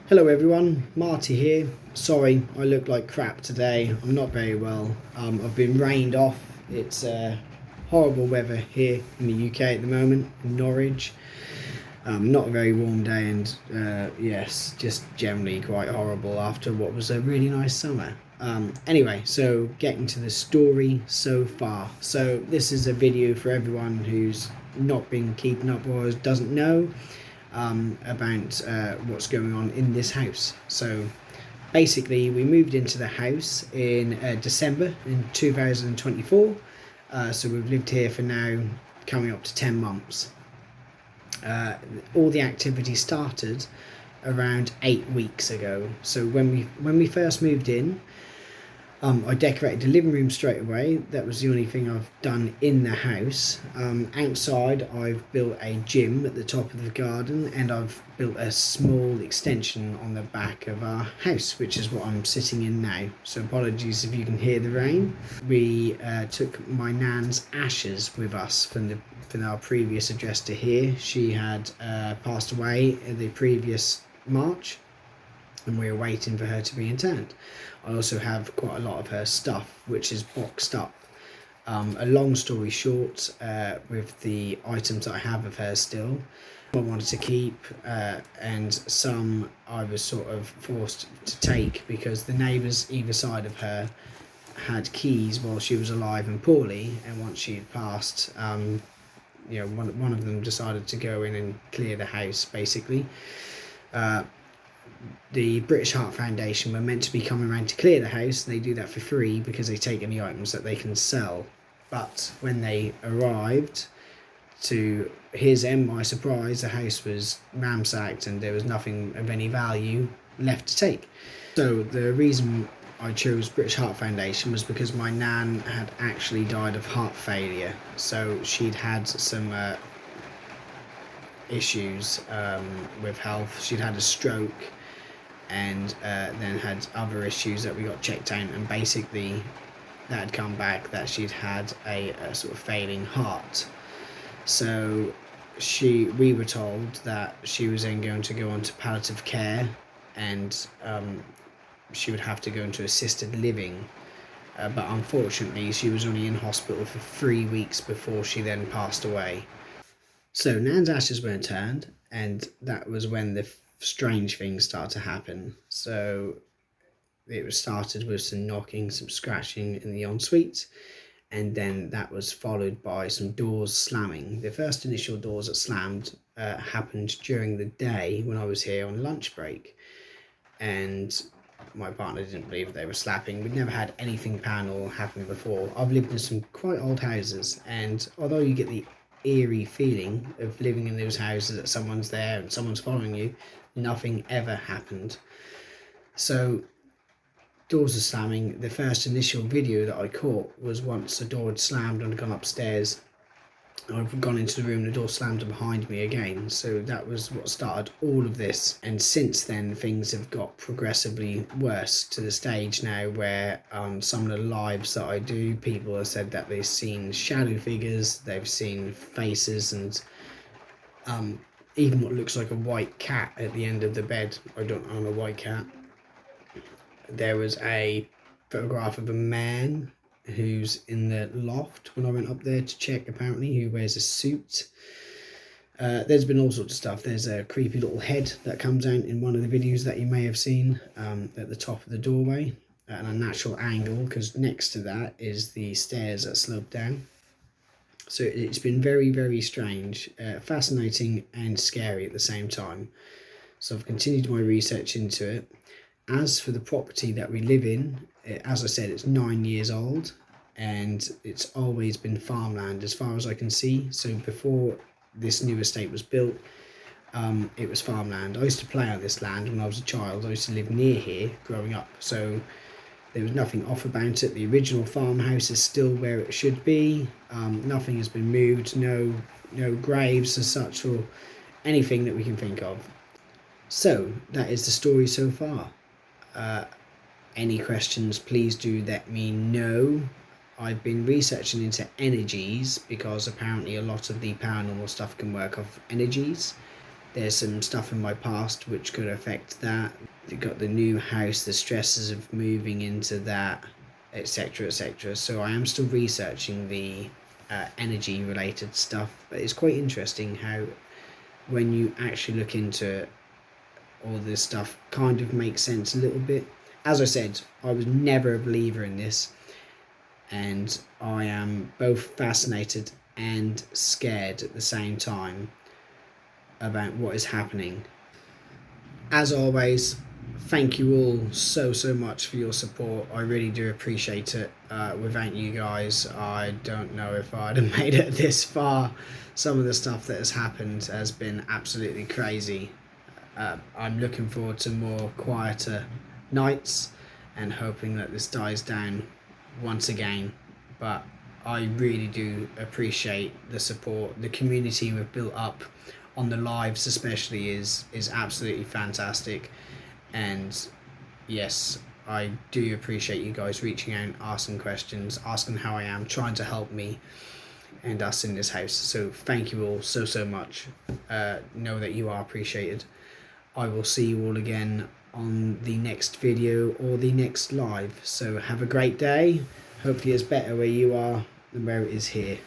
Hello everyone, Marty here. Sorry, I look like crap today. I'm not very well. I've been rained off. It's horrible weather here in the UK at the moment, in Norwich. Not a very warm day and yes, just generally quite horrible after what was a really nice summer. Anyway, so getting to the story so far. So this is a video for everyone who's not been keeping up or doesn't know about what's going on in this house. So basically we moved into the house in December in 2024, so we've lived here for now coming up to 10 months. All the activity started around 8 weeks ago. So when we first moved in, I decorated the living room straight away. That was the only thing I've done in the house. Outside, I've built a gym at the top of the garden, and I've built a small extension on the back of our house, which is what I'm sitting in now. So apologies if you can hear the rain. We took my nan's ashes with us from our previous address to here. She had passed away in the previous March, and we were waiting for her to be interned. I also have quite a lot of her stuff which is boxed up. A long story short, with the items that I have of hers still, I wanted to keep, and some I was sort of forced to take because the neighbours either side of her had keys while she was alive and poorly, and once she had passed, one of them decided to go in and clear the house basically. The British Heart Foundation were meant to be coming around to clear the house. They do that for free because they take any items that they can sell. But when they arrived, to his and my surprise, the house was ransacked and there was nothing of any value left to take. So the reason I chose British Heart Foundation was because my nan had actually died of heart failure. So she'd had some issues with health. She'd had a stroke, and then had other issues that we got checked out, and basically that had come back that she'd had a sort of failing heart. So we were told that she was then going to go on to palliative care, and she would have to go into assisted living, but unfortunately she was only in hospital for 3 weeks before she then passed away. So Nan's ashes were interned, and that was when the strange things start to happen. So it was started with some knocking, some scratching in the ensuite, and then that was followed by some doors slamming. The first initial doors that slammed happened during the day when I was here on lunch break, and my partner didn't believe they were slapping. We'd never had anything paranormal happen before. I've lived in some quite old houses, and although you get the eerie feeling of living in those houses that someone's there and someone's following you, nothing ever happened. So doors are slamming. The first initial video that I caught was once the door had slammed and gone upstairs. I've gone into the room, the door slammed behind me again. So that was what started all of this. And since then, things have got progressively worse to the stage now where some of the lives that I do, people have said that they've seen shadow figures, they've seen faces, and even what looks like a white cat at the end of the bed. I don't own a white cat. There was a photograph of a man who's in the loft when I went up there to check, apparently, who wears a suit. There's been all sorts of stuff. There's a creepy little head that comes out in one of the videos that you may have seen at the top of the doorway at a natural angle, because next to that is the stairs that slope down. So it's been very, very strange, fascinating and scary at the same time. So I've continued my research into it. As for the property that we live in, as I said, it's 9 years old, and it's always been farmland as far as I can see. So before this new estate was built, it was farmland. I used to play on this land when I was a child. I used to live near here growing up, so there was nothing off about it. The original farmhouse is still where it should be. Nothing has been moved, no graves as such or anything that we can think of. So that is the story so far. Any questions, please do let me know. I've been researching into energies because apparently a lot of the paranormal stuff can work off energies. there's some stuff in my past which could affect that. You've got the new house, the stresses of moving into that, etc., etc. So I am still researching the energy related stuff, but it's quite interesting how when you actually look into it, all this stuff kind of makes sense a little bit. As I said, I was never a believer in this, and I am both fascinated and scared at the same time about what is happening. As always, thank you all so much for your support. I really do appreciate it. Without you guys, I don't know if I'd have made it this far. Some of the stuff that has happened has been absolutely crazy. I'm looking forward to more quieter nights and hoping that this dies down once again. But I really do appreciate the support. The community we've built up on the lives especially is absolutely fantastic. And yes, I do appreciate you guys reaching out, asking questions, asking how I am, trying to help me and us in this house. So thank you all so much. Know that you are appreciated. I will see you all again on the next video or the next live. So have a great day. Hopefully it's better where you are than where it is here.